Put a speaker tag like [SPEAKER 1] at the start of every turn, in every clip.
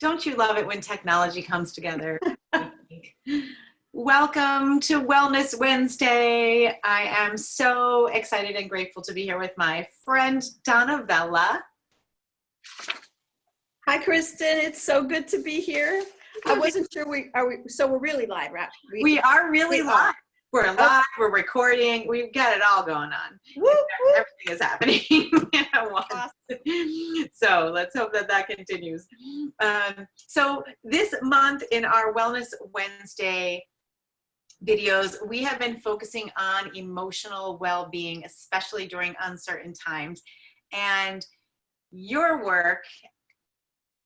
[SPEAKER 1] Don't you love it when technology comes together? Welcome to Wellness Wednesday. I am so excited and grateful to be here with my friend Donna.
[SPEAKER 2] Hi, Kristen. It's so good to be here. I wasn't sure so we're really live, right?
[SPEAKER 1] We are really live. We're live, we're recording, we've got it all going on.
[SPEAKER 2] Woo, woo.
[SPEAKER 1] Everything is happening at once. Awesome. So let's hope that continues. So this month in our Wellness Wednesday videos, we have been focusing on emotional well-being, especially during uncertain times. And your work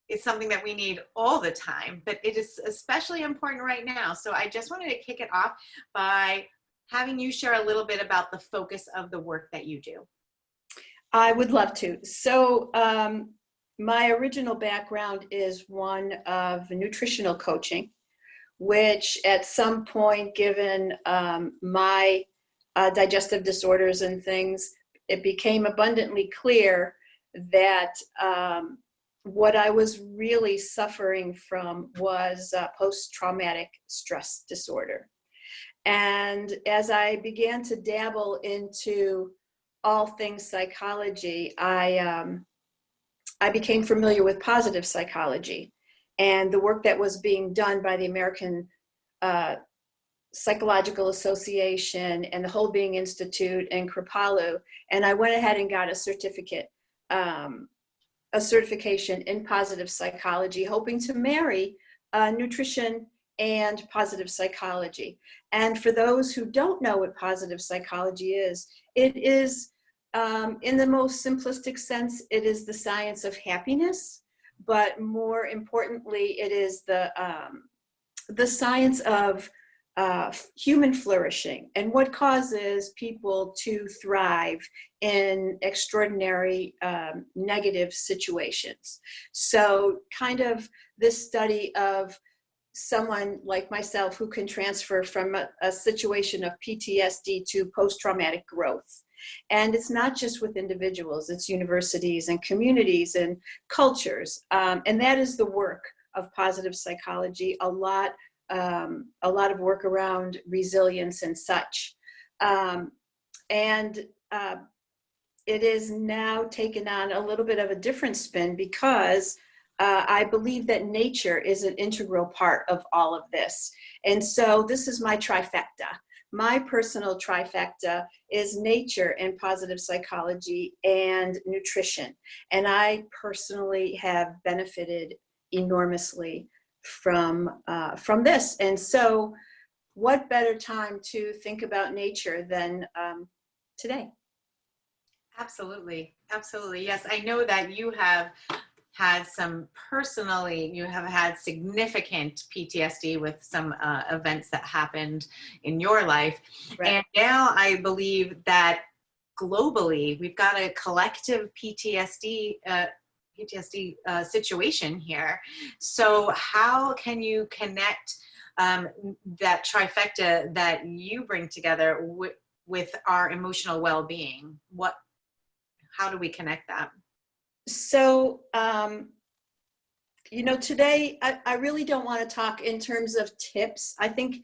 [SPEAKER 1] is something that we need all the time, but it is especially important right now. So I just wanted to kick it off by having you share a little bit about the focus of the work that you do.
[SPEAKER 2] I would love to. So my original background is one of nutritional coaching, which at some point, given my digestive disorders and things, it became abundantly clear that what I was really suffering from was post-traumatic stress disorder. And as I began to dabble into all things psychology, I became familiar with positive psychology and the work that was being done by the American Psychological Association and the Whole Being Institute and Kripalu. And I went ahead and got a certification in positive psychology, hoping to marry nutrition and positive psychology. And for those who don't know what positive psychology is, it is, in the most simplistic sense, it is the science of happiness, but more importantly, it is the science of human flourishing and what causes people to thrive in extraordinary negative situations. So kind of this study of someone like myself who can transfer from a situation of PTSD to post-traumatic growth. And it's not just with individuals, it's universities and communities and cultures. And that is the work of positive psychology, a lot of work around resilience and such. And it is now taken on a little bit of a different spin because I believe that nature is an integral part of all of this. And so this is my trifecta. My personal trifecta is nature and positive psychology and nutrition. And I personally have benefited enormously from this. And so what better time to think about nature than today?
[SPEAKER 1] Absolutely. Absolutely. Yes. I know that you have had you have had significant PTSD with some events that happened in your life. Right. And now I believe that globally, we've got a collective PTSD situation here. So how can you connect that trifecta that you bring together with our emotional well-being? How do we connect that?
[SPEAKER 2] So, today, I really don't want to talk in terms of tips. I think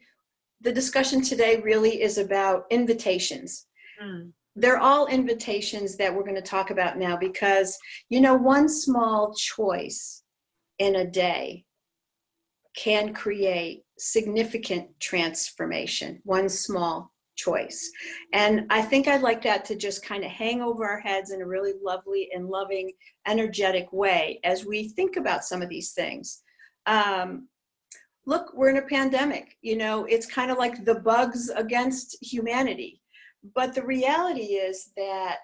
[SPEAKER 2] the discussion today really is about invitations. They're all invitations that we're going to talk about now because, one small choice in a day can create significant transformation, one small choice. And I think I'd like that to just kind of hang over our heads in a really lovely and loving, energetic way as we think about some of these things. Look, we're in a pandemic, it's kind of like the bugs against humanity. But the reality is that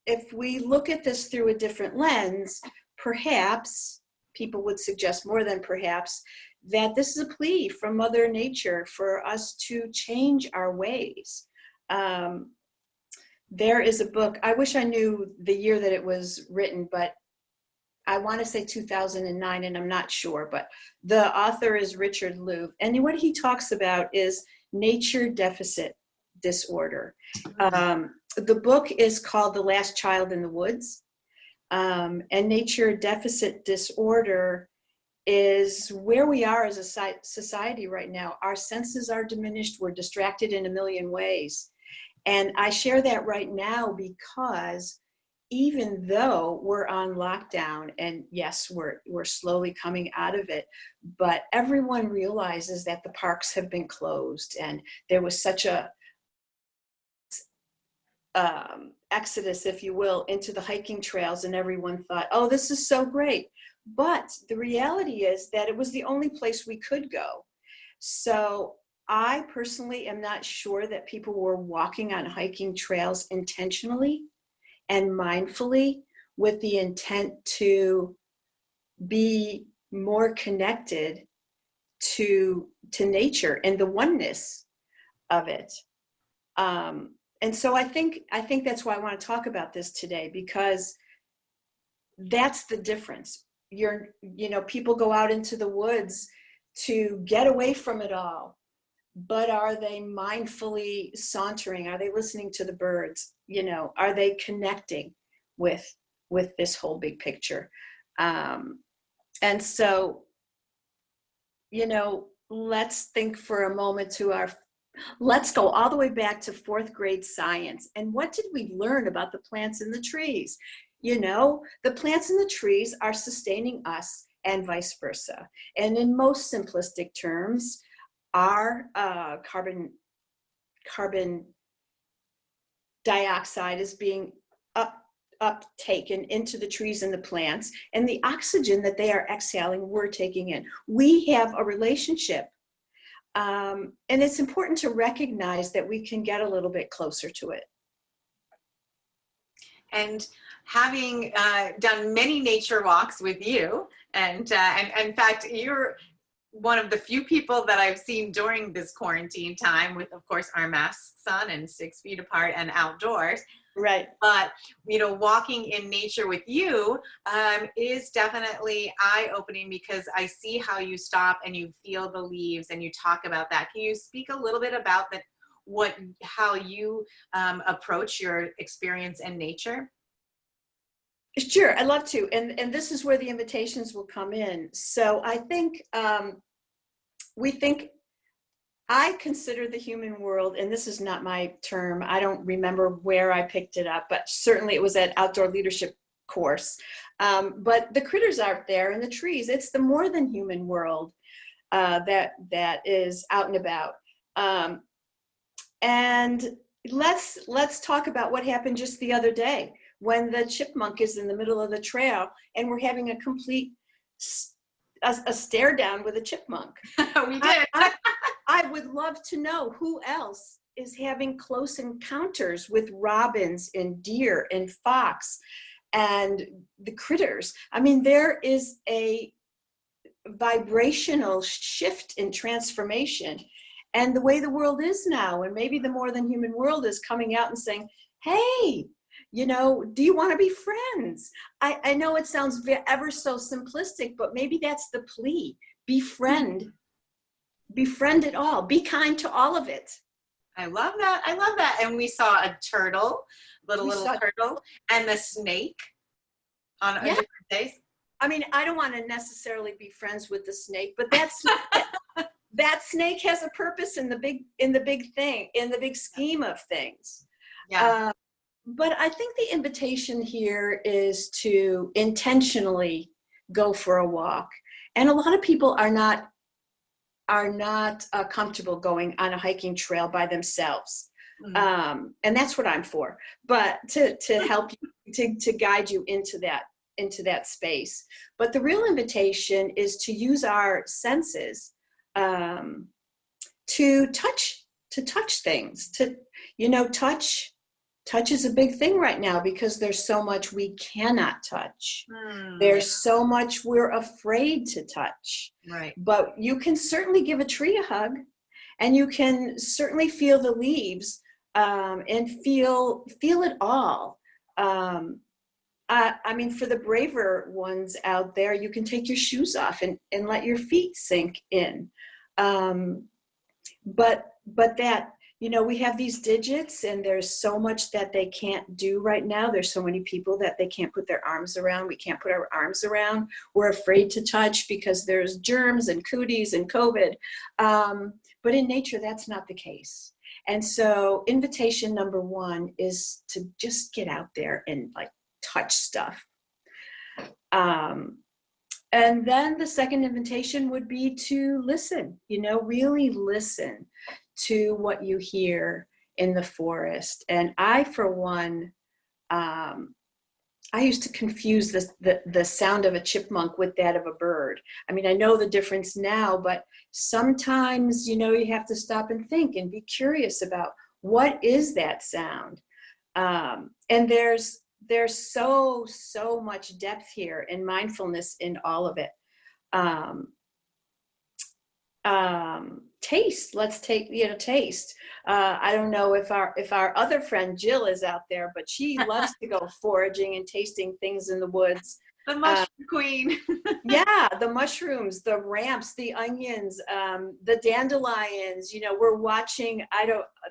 [SPEAKER 2] if we look at this through a different lens, perhaps, people would suggest more than perhaps, that this is a plea from Mother Nature for us to change our ways. There is a book, I wish I knew the year that it was written, but I want to say 2009, and I'm not sure, but the author is Richard Louv. And what he talks about is nature deficit disorder. The book is called The Last Child in the Woods. And nature deficit disorder is where we are as a society right now. Our senses are diminished. We're distracted in a million ways. And I share that right now because even though we're on lockdown, and yes, we're slowly coming out of it, but everyone realizes that the parks have been closed, and there was such a exodus, if you will, into the hiking trails, and everyone thought, oh, this is so great. But the reality is that it was the only place we could go. So I personally am not sure that people were walking on hiking trails intentionally and mindfully with the intent to be more connected to nature and the oneness of it. And so I think that's why I want to talk about this today, because that's the difference. People go out into the woods to get away from it all, but are they mindfully sauntering? Are they listening to the birds? Are they connecting with this whole big picture? And so, let's think for a moment let's go all the way back to 4th grade science. And what did we learn about the plants and the trees? The plants and the trees are sustaining us and vice versa. And in most simplistic terms, our carbon dioxide is being uptaken into the trees and the plants, and the oxygen that they are exhaling, we're taking in. We have a relationship. And it's important to recognize that we can get a little bit closer to it.
[SPEAKER 1] And having done many nature walks with you, and in fact, you're one of the few people that I've seen during this quarantine time with, of course, our masks on and 6 feet apart and outdoors.
[SPEAKER 2] Right.
[SPEAKER 1] But, walking in nature with you is definitely eye-opening, because I see how you stop and you feel the leaves and you talk about that. Can you speak a little bit about that, how you approach your experience in nature?
[SPEAKER 2] Sure, I'd love to. And this is where the invitations will come in. So I think I consider the human world, and this is not my term, I don't remember where I picked it up, but certainly it was at outdoor leadership course. But the critters out there and the trees, it's the more than human world that is out and about. And let's talk about what happened just the other day when the chipmunk is in the middle of the trail and we're having a complete a stare down with a chipmunk.
[SPEAKER 1] We did.
[SPEAKER 2] I would love to know who else is having close encounters with robins and deer and fox and the critters. I mean, there is a vibrational shift in transformation, and the way the world is now, and maybe the more than human world is coming out and saying, hey, do you want to be friends? I know it sounds ever so simplistic, but maybe that's the plea. Befriend it all. Be kind to all of it.
[SPEAKER 1] I love that. And we saw a turtle, little turtle, and the snake on different days.
[SPEAKER 2] I mean, I don't want to necessarily be friends with the snake, but that snake has a purpose in the big scheme of things.
[SPEAKER 1] Yeah.
[SPEAKER 2] But I think the invitation here is to intentionally go for a walk. And a lot of people are not comfortable going on a hiking trail by themselves. Mm-hmm. And that's what I'm for, but to help you, to guide you into that space. But the real invitation is to use our senses to touch things, touch is a big thing right now because there's so much we cannot touch. There's so much we're afraid to touch.
[SPEAKER 1] Right.
[SPEAKER 2] But you can certainly give a tree a hug, and you can certainly feel the leaves and feel it all. I mean, for the braver ones out there, you can take your shoes off and let your feet sink in. But that you know, we have these digits and there's so much that they can't do right now. There's so many people that they can't put their arms around. We can't put our arms around. We're afraid to touch because there's germs and cooties and COVID. But in nature, that's not the case. And so invitation number one is to just get out there and like touch stuff. And then the second invitation would be to listen, you know, really listen to what you hear in the forest. And I, for one, I used to confuse the sound of a chipmunk with that of a bird. I mean, I know the difference now, but sometimes, you know, you have to stop and think and be curious about what is that sound. And there's so much depth here and mindfulness in all of it. Taste, let's take, you know, taste. I don't know if our other friend Jill is out there, but she loves to go foraging and tasting things in the woods.
[SPEAKER 1] The mushroom queen.
[SPEAKER 2] Yeah, the mushrooms, the ramps, the onions, the dandelions, you know, we're watching,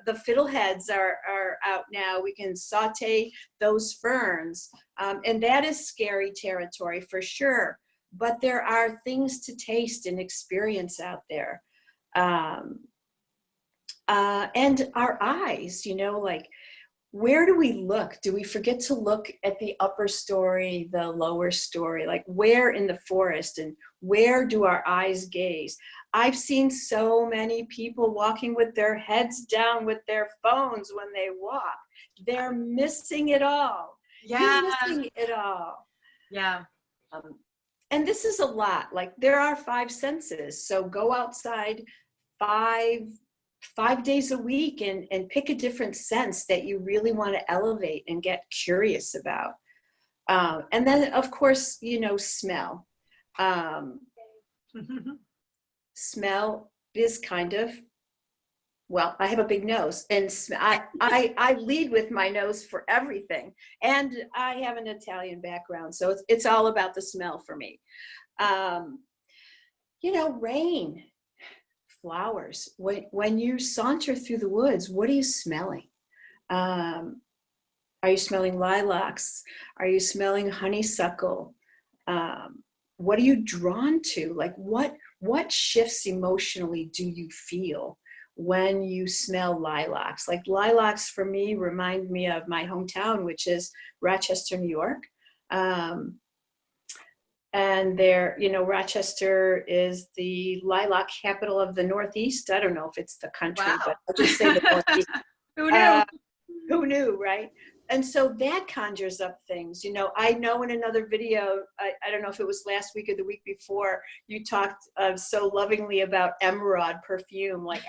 [SPEAKER 2] the fiddleheads are out now. We can saute those ferns. And that is scary territory for sure. But there are things to taste and experience out there. And our eyes, you know, like, where do we look? Do we forget to look at the upper story, the lower story? Like, where in the forest and where do our eyes gaze? I've seen so many people walking with their heads down with their phones when they walk. They're missing it all.
[SPEAKER 1] Yeah.
[SPEAKER 2] You're missing it all.
[SPEAKER 1] Yeah.
[SPEAKER 2] And this is a lot. Like, there are 5 senses. So go outside five days a week and pick a different sense that you really want to elevate and get curious about. And then, of course, you know, smell. Smell is kind of, well, I have a big nose, and I lead with my nose for everything. And I have an Italian background, so it's all about the smell for me. You know, rain, flowers. When you saunter through the woods, what are you smelling? Are you smelling lilacs? Are you smelling honeysuckle? What are you drawn to? Like, what shifts emotionally do you feel when you smell lilacs? Like, lilacs for me remind me of my hometown, which is Rochester, New York. And there, you know, Rochester is the lilac capital of the Northeast. I don't know if it's the country,
[SPEAKER 1] Wow.
[SPEAKER 2] but I'll just say the Northeast.
[SPEAKER 1] Who knew?
[SPEAKER 2] Who knew, right? And so that conjures up things. You know, I know in another video, I don't know if it was last week or the week before, you talked so lovingly about emerald perfume. Like,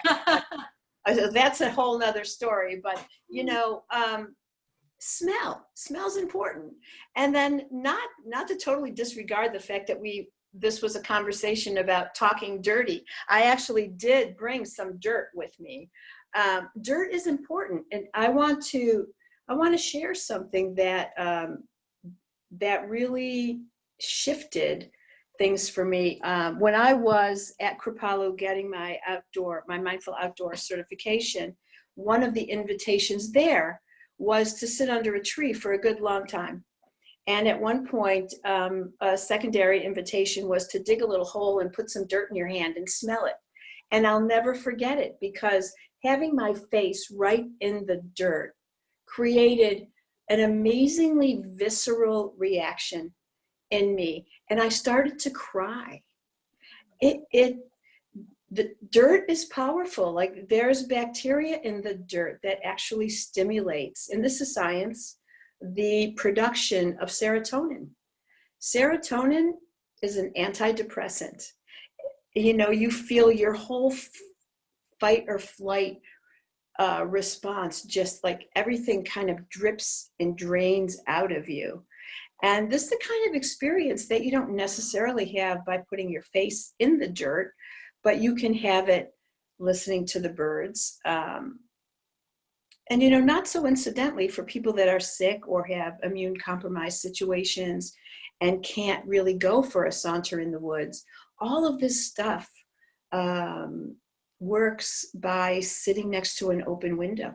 [SPEAKER 2] that's a whole nother story. But, you know, smell's important. And then not to totally disregard the fact that this was a conversation about talking dirty. I actually did bring some dirt with me. Dirt is important, and I want to share something that that really shifted things for me. When I was at Kripalu getting my mindful outdoor certification, one of the invitations there was to sit under a tree for a good long time. And at one point, a secondary invitation was to dig a little hole and put some dirt in your hand and smell it. And I'll never forget it, because having my face right in the dirt created an amazingly visceral reaction in me. And I started to cry. The dirt is powerful. Like, there's bacteria in the dirt that actually stimulates, and this is science, the production of serotonin. Serotonin is an antidepressant. You know, you feel your whole fight or flight response, just like everything kind of drips and drains out of you. And this is the kind of experience that you don't necessarily have by putting your face in the dirt, but you can have it listening to the birds. And, you know, not so incidentally, for people that are sick or have immune compromised situations and can't really go for a saunter in the woods, all of this stuff works by sitting next to an open window.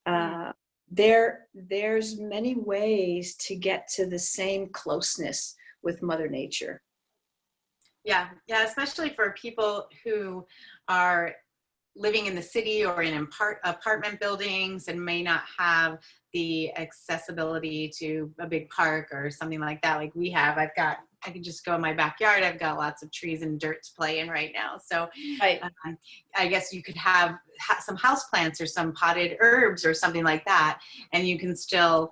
[SPEAKER 1] Mm.
[SPEAKER 2] There's many ways to get to the same closeness with Mother Nature.
[SPEAKER 1] Yeah, yeah, especially for people who are living in the city or in apartment buildings and may not have the accessibility to a big park or something like that, like we have. I can just go in my backyard. I've got lots of trees and dirt to play in right now. So
[SPEAKER 2] Right.
[SPEAKER 1] I guess you could have some house plants or some potted herbs or something like that, and you can still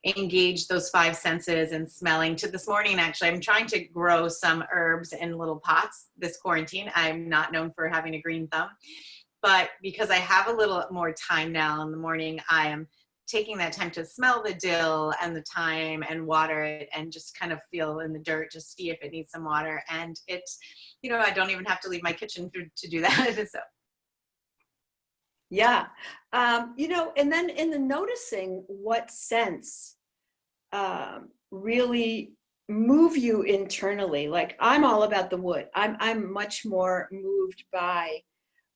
[SPEAKER 1] engage those five senses and smelling. To this morning, actually, I'm trying to grow some herbs in little pots this quarantine. I'm not known for having a green thumb, but because I have a little more time now in the morning, I am taking that time to smell the dill and the thyme and water it and just kind of feel in the dirt to see if it needs some water. And it's, I don't even have to leave my kitchen to do that. So
[SPEAKER 2] Yeah. And then in the noticing what scents really move you internally. Like I'm all about the wood. I'm much more moved by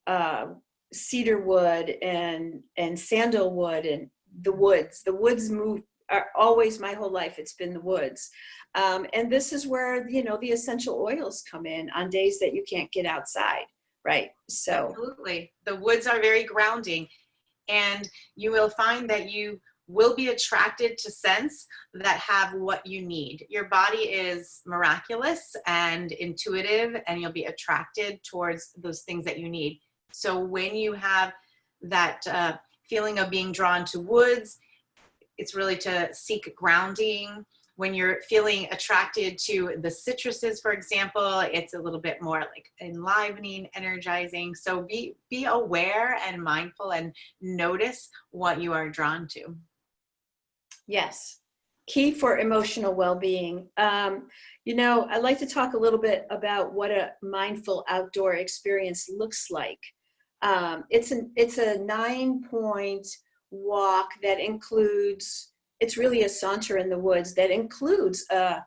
[SPEAKER 2] uh, cedar wood and sandalwood and the woods. The woods move are always my whole life. It's been the woods. And this is where, the essential oils come in on days that you can't get outside. Right. So
[SPEAKER 1] absolutely. The woods are very grounding, and you will find that you will be attracted to scents that have what you need. Your body is miraculous and intuitive, and you'll be attracted towards those things that you need. So when you have that feeling of being drawn to woods, it's really to seek grounding. When you're feeling attracted to the citruses, for example, it's a little bit more like enlivening, energizing. So be aware and mindful and notice what you are drawn to.
[SPEAKER 2] yes, key for emotional well-being. I'd like to talk a little bit about what a mindful outdoor experience looks like. It's a 9-point walk that includes, it's really a saunter in the woods that includes a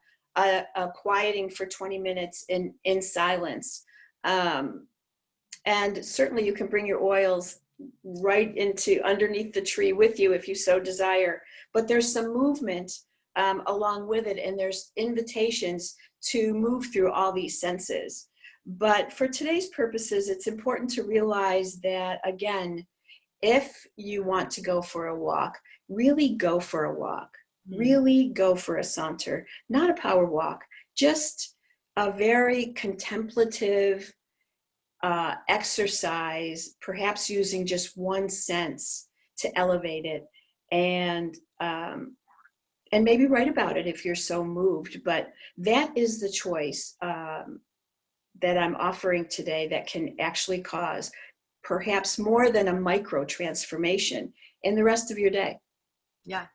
[SPEAKER 2] quieting for 20 minutes in silence. And certainly you can bring your oils right into underneath the tree with you if you so desire. But there's some movement along with it, and there's invitations to move through all these senses. But for today's purposes, it's important to realize that, again, if you want to go for a walk, really go for a walk. Really go for a saunter, not a power walk, just a very contemplative exercise, perhaps using just one sense to elevate it, and maybe write about it if you're so moved. But that is the choice that I'm offering today that can actually cause perhaps more than a micro transformation in the rest of your day.
[SPEAKER 1] Yeah.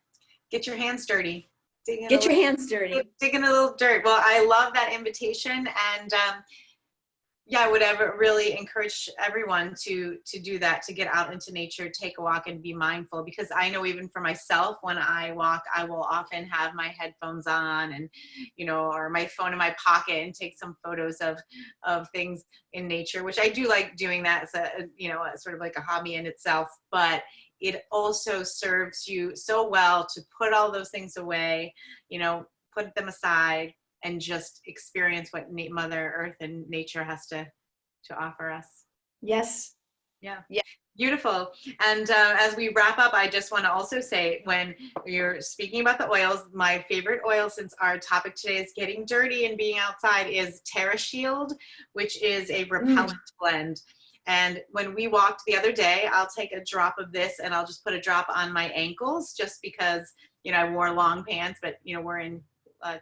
[SPEAKER 1] Get your hands dirty.
[SPEAKER 2] Get your hands dirty.
[SPEAKER 1] Digging a little dirt. Well, I love that invitation. And I would ever really encourage everyone to do that, to get out into nature, take a walk, and be mindful. Because I know even for myself, when I walk, I will often have my headphones on and, or my phone in my pocket and take some photos of things in nature, which I do like doing that as a sort of like a hobby in itself. But it also serves you so well to put all those things away, put them aside, and just experience what Mother Earth and nature has to offer us.
[SPEAKER 2] Yes.
[SPEAKER 1] Yeah.
[SPEAKER 2] Yeah.
[SPEAKER 1] Beautiful. And as we wrap up, I just want to also say, when you're speaking about the oils, my favorite oil, since our topic today is getting dirty and being outside, is Terra Shield, which is a repellent blend. And when we walked the other day, I'll take a drop of this and I'll just put a drop on my ankles, just because, I wore long pants, but, we're in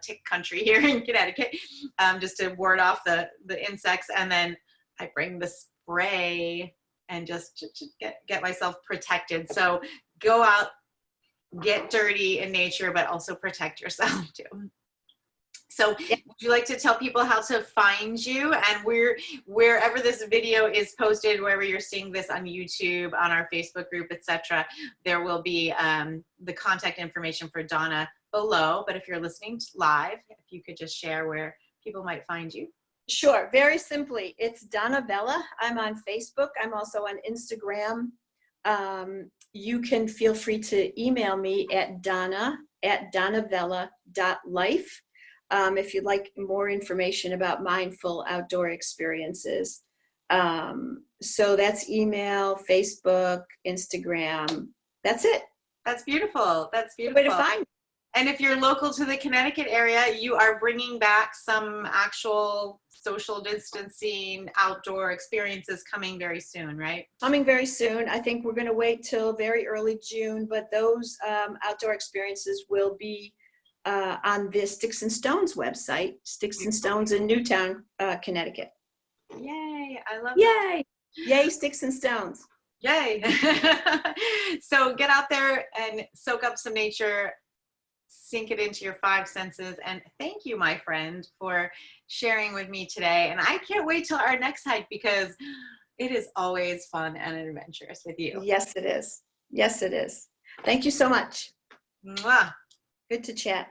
[SPEAKER 1] tick country here in Connecticut, just to ward off the insects. And then I bring the spray and just get myself protected. So go out, get dirty in nature, but also protect yourself too. So would you like to tell people how to find you? And wherever this video is posted, wherever you're seeing this on YouTube, on our Facebook group, etc., there will be the contact information for Donna below. But if you're listening live, if you could just share where people might find you.
[SPEAKER 2] Sure, very simply, it's Donna Vella. I'm on Facebook. I'm also on Instagram. You can feel free to email me at donnavella.life if you'd like more information about mindful outdoor experiences. So that's email, Facebook, Instagram. That's it.
[SPEAKER 1] That's beautiful. That's
[SPEAKER 2] Good way
[SPEAKER 1] beautiful.
[SPEAKER 2] to find me.
[SPEAKER 1] And if you're local to the Connecticut area, you are bringing back some actual social distancing outdoor experiences coming very soon, right?
[SPEAKER 2] Coming very soon. I think we're going to wait till very early June, but those outdoor experiences will be on the Sticks and Stones website, Sticks and Stones in Newtown, Connecticut.
[SPEAKER 1] Yay, I love
[SPEAKER 2] Yay! Yay, Sticks and Stones.
[SPEAKER 1] Yay. So get out there and soak up some nature, sink it into your 5 senses. And thank you, my friend, for sharing with me today. And I can't wait till our next hike because it is always fun and adventurous with you.
[SPEAKER 2] Yes, it is. Yes, it is. Thank you so much.
[SPEAKER 1] Mwah.
[SPEAKER 2] Good to chat.